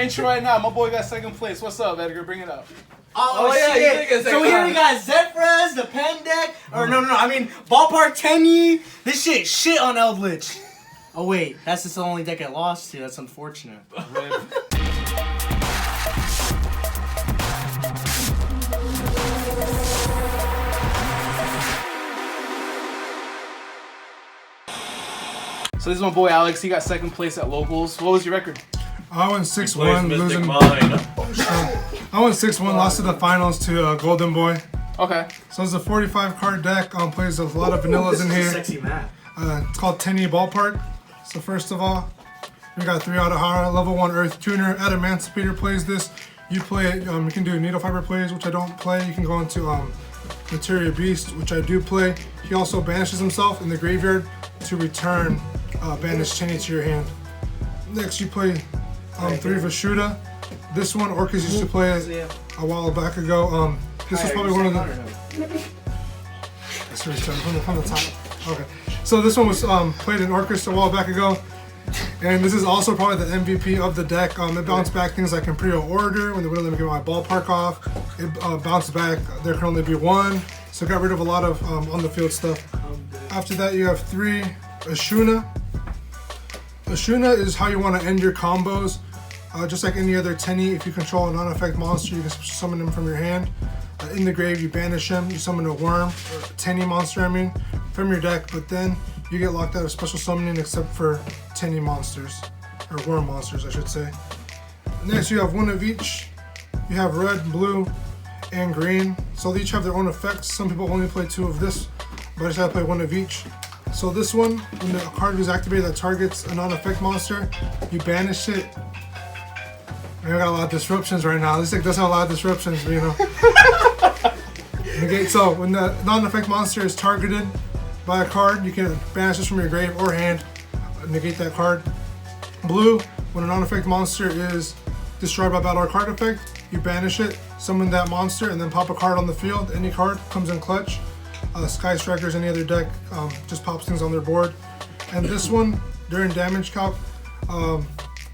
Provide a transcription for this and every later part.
intro right now. My boy got second place. What's up, Edgar? Bring it up. Oh yeah, shit. So here we got Zephrez, the Pen Deck, or no, I mean Ballpark Tenyi. This shit on Eldlich. Oh wait, that's just the only deck I lost to. That's unfortunate. So this is my boy Alex. He got second place at locals. What was your record? I went 6-1, losing. I went 6-1, lost to the finals to Golden Boy. Okay. So it's a 45 card deck. Plays a lot of vanillas in here. Sexy map. It's called Tenyi Ballpark. So first of all, we got 3 Adahara, level 1 Earth Tuner. Adamantipator plays this. You play it. You can do Needle Fiber plays, which I don't play. You can go into Materia Beast, which I do play. He also banishes himself in the graveyard to return banished Tenyi to your hand. Next, you play 3 Vashuda. This one, Orcus used to play it a while back ago. This was probably one of the. That's really from the top. Okay. So this one was played in Orcus a while back ago. And this is also probably the MVP of the deck. It bounced back things like Imperial Order. When they wouldn't let me get my ballpark off, it bounced back. There can only be 1. So got rid of a lot of on the field stuff. After that, you have 3 Ashuna. Ashuna is how you want to end your combos. Just like any other Tenyi, if you control a non-effect monster, you can summon them from your hand. In the grave, you banish them, you summon a worm, or Tenyi monster, from your deck, but then you get locked out of special summoning except for Tenyi monsters, or worm monsters, I should say. Next, you have 1 of each. You have red, blue, and green. So they each have their own effects. Some people only play 2 of this, but I just have to play 1 of each. So this one, when the card is activated that targets a non-effect monster, you banish it. Man, I got a lot of disruptions right now. This deck does have a lot of disruptions, but you know. Negate. So when the non-effect monster is targeted by a card, you can banish this from your grave or hand. Negate that card. Blue, when a non-effect monster is destroyed by battle or card effect, you banish it, summon that monster, and then pop a card on the field. Any card comes in clutch. Sky Strikers, any other deck, just pops things on their board. And this one, during damage calc,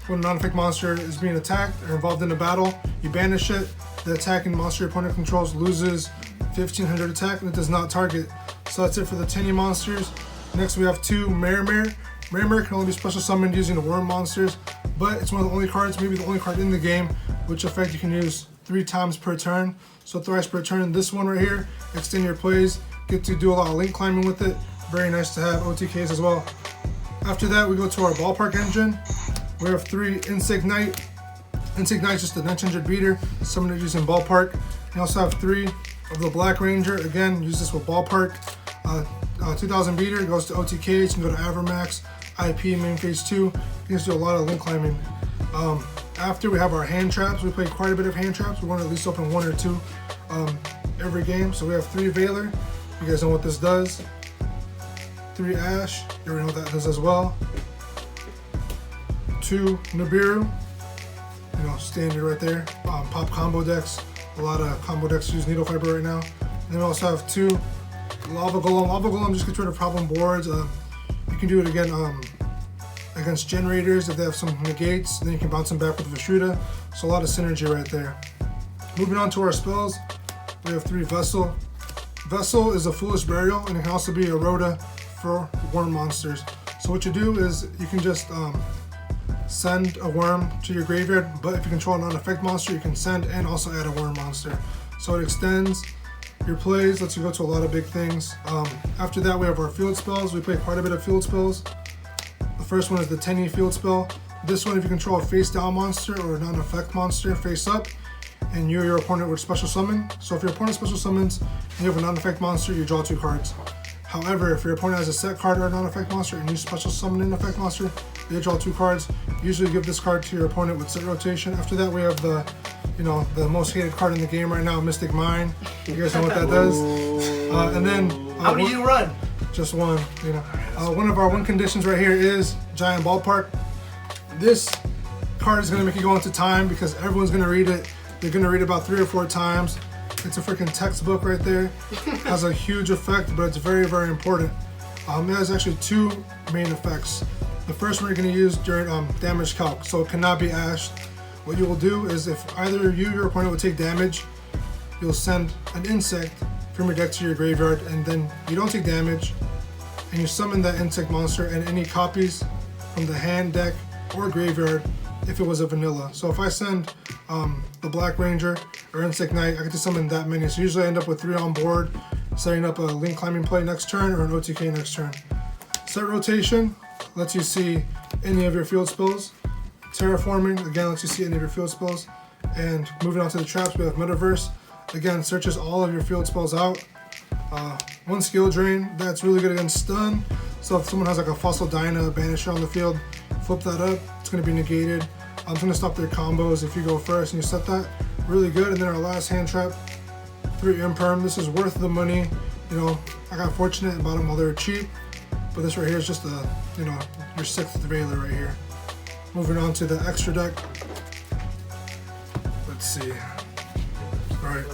when a non-effect monster is being attacked or involved in a battle, you banish it. The attacking monster your opponent controls loses 1500 attack and it does not target. So that's it for the Tenyi monsters. Next we have 2 Marimare. Marimare can only be special summoned using the worm monsters, but it's one of the only cards, maybe the only card in the game, which effect you can use 3 times per turn. So thrice per turn. This one right here, extend your plays, get to do a lot of link climbing with it. Very nice to have OTKs as well. After that, we go to our ballpark engine. We have 3 Insect Knight. Insect Knight is just a 900 beater, summoned it using ballpark. You also have 3 of the Black Ranger. Again, use this with ballpark. 2000 beater goes to OTKs. You can go to Avermax, IP, main phase 2. You can just do a lot of link climbing. After we have our hand traps. We play quite a bit of hand traps. We want to at least open 1 or 2 every game. So we have 3 Valor. You guys know what this does. 3 Ash. You already know what that does as well. 2 Nibiru. You know, standard right there. Pop combo decks. A lot of combo decks use Needle Fiber right now. And then we also have 2 Lava Golem. Lava Golem just gets rid of problem boards. You can do it again against Genraiders if they have some negates. Then you can bounce them back with Vashuda. So a lot of synergy right there. Moving on to our spells. We have 3 Vessel. Vessel is a Foolish Burial, and it can also be a Rhoda for worm monsters. So what you do is you can just send a worm to your graveyard, but if you control a non-effect monster, you can send and also add a worm monster. So it extends your plays, lets you go to a lot of big things. After that, we have our field spells. We play quite a bit of field spells. The first one is the Tenyi field spell. This one, if you control a face down monster or a non-effect monster face up, and you or your opponent would special summon. So if your opponent special summons and you have a non-effect monster, you draw 2 cards. However, if your opponent has a set card or a non-effect monster and you special summon an effect monster, they draw 2 cards. Usually give this card to your opponent with set rotation. After that, we have the, the most hated card in the game right now, Mystic Mine. You guys know what that does. And then how many do you run? Just 1. One of our win conditions right here is Giant Ballpark. This card is gonna make you go into time because everyone's gonna read it. They're gonna read about 3 or 4 times. It's a freaking textbook right there. Has a huge effect, but it's very, very important. It has actually 2 main effects. The first one you're gonna use during damage calc, so it cannot be ashed. what you will do is if either you or your opponent will take damage, you'll send an insect from your deck to your graveyard, and then you don't take damage, and you summon that insect monster and any copies from the hand, deck, or graveyard if it was a vanilla. So if I send the Black Ranger or Insect Knight, I get to summon that many. So usually I end up with 3 on board, setting up a Link Climbing play next turn or an OTK next turn. Set Rotation lets you see any of your field spells. Terraforming, again, lets you see any of your field spells. And moving on to the traps, we have Metaverse. Again, searches all of your field spells out. 1 skill drain, that's really good against stun. So if someone has like a Fossil Dyna, Banisher on the field, flip that up, it's going to be negated. I'm going to stop their combos if you go first and you set that. Really good. And then our last hand trap, 3 Imperm. This is worth the money. You know, I got fortunate and bought them while they were cheap. But this right here is just a, you know, your 6th Veiler right here. Moving on to the extra deck. Let's see. Alright.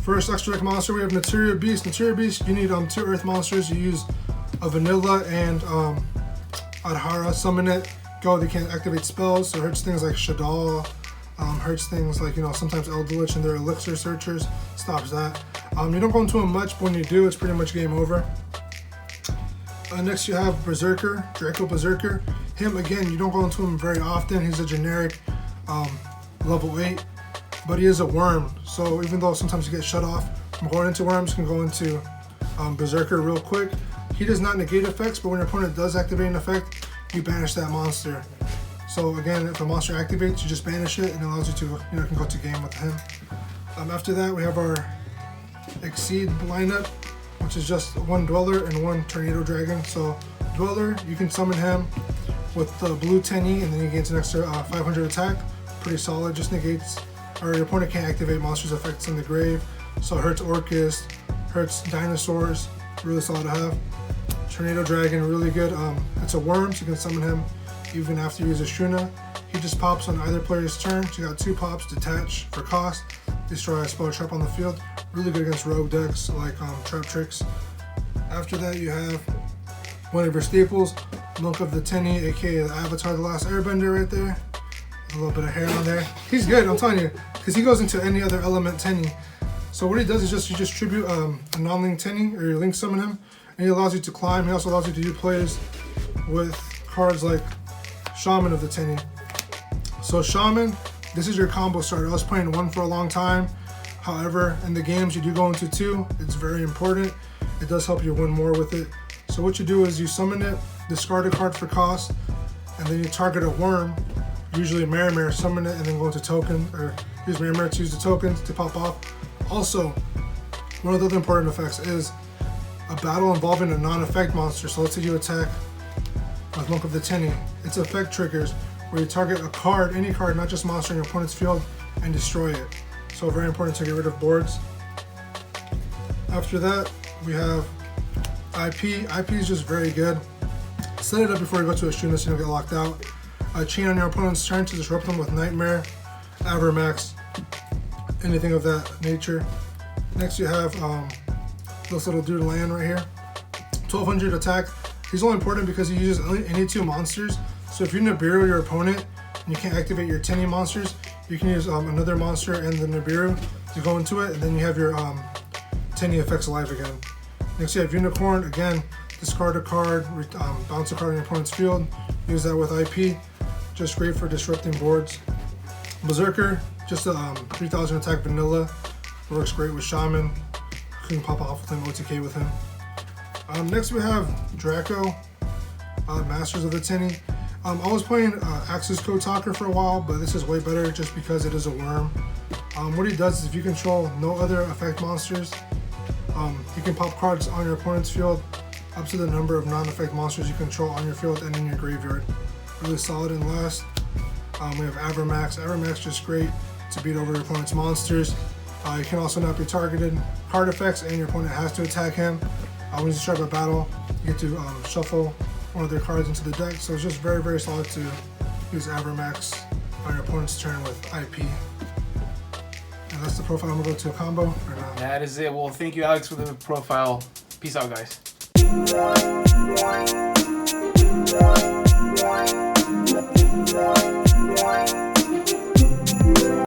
First extra deck monster, we have Materia Beast. Materia Beast, you need 2 Earth monsters. You use a Vanilla and Adhara, summon it. Go, they can't activate spells, so it hurts things like Shadal. Hurts things like, you know, sometimes Eldlich and their Elixir Searchers. Stops that. You don't go into him much, but when you do, it's pretty much game over. Next you have Berserker, Draco Berserker. Him, again, you don't go into him very often. He's a generic level 8, but he is a worm. So even though sometimes you get shut off from going into worms, you can go into Berserker real quick. He does not negate effects, but when your opponent does activate an effect, you banish that monster. So again, if a monster activates, you just banish it and it allows you to, you know, can go to game with him. After that, we have our Exceed lineup, which is just 1 Dweller and 1 Tornado Dragon. So Dweller, you can summon him with the blue Tenyi, and then he gains an extra 500 attack. Pretty solid, just negates, or your opponent can't activate monsters' effects in the grave. So it hurts Orcus, hurts dinosaurs, really solid to have. Tornado Dragon, really good. It's a worm, so you can summon him even after you use a Shuna. He just pops on either player's turn. So you got 2 pops, detach for cost, destroy a spell trap on the field. Really good against rogue decks like Traptrix. After that, you have one of your staples, Monk of the Tenyi, aka the Avatar the Last Airbender right there. A little bit of hair on there. He's good, I'm telling you, because he goes into any other element Tenyi. So what he does is you just tribute a non-link Tenyi, or you link summon him, and he allows you to climb. He also allows you to do plays with cards like Shaman of the Tenyi. So Shaman, this is your combo starter. I was playing 1 for a long time. However, in the games you do go into 2. It's very important. It does help you win more with it. So what you do is you summon it, discard a card for cost, and then you target a worm, usually Marimare, summon it, and then go into token, or use Marimare to use the tokens to pop off. Also, one of the other important effects is a battle involving a non-effect monster. So let's say you attack with Monk of the Tenyi. Its effect triggers where you target a card, any card, not just monster in your opponent's field, and destroy it. So very important to get rid of boards. After that, we have IP. IP is just very good. Set it up before you go to a Shuna so you don't get locked out. Chain on your opponent's turn to disrupt them with Nightmare, Avermax, anything of that nature. Next you have this little dude land right here. 1200 attack. He's only important because he uses any 2 monsters. So if you Nibiru your opponent and you can't activate your Tenyi monsters, you can use another monster and the Nibiru to go into it, and then you have your Tenyi effects alive again. Next you have Unicorn. Again, discard a card, bounce a card on your opponent's field. Use that with IP. Just great for disrupting boards. Berserker, just a 3000 attack vanilla. Works great with Shaman. You can pop off with him, OTK with him. Next we have Draco, Masters of the Tenyi. I was playing Axis Code Talker for a while, but this is way better just because it is a worm. What he does is if you control no other effect monsters, you can pop cards on your opponent's field up to the number of non-effect monsters you control on your field and in your graveyard. Really solid. And last, we have Avermax. Avermax just great to beat over your opponent's monsters. You can also not be targeted card effects, and your opponent has to attack him. When you start a battle, you get to shuffle one of their cards into the deck. So it's just very, very solid to use Avermax on your opponent's turn with IP. And that's the profile. I'm gonna go to a combo or not. That is it. Well, thank you, Alex, for the profile. Peace out, guys.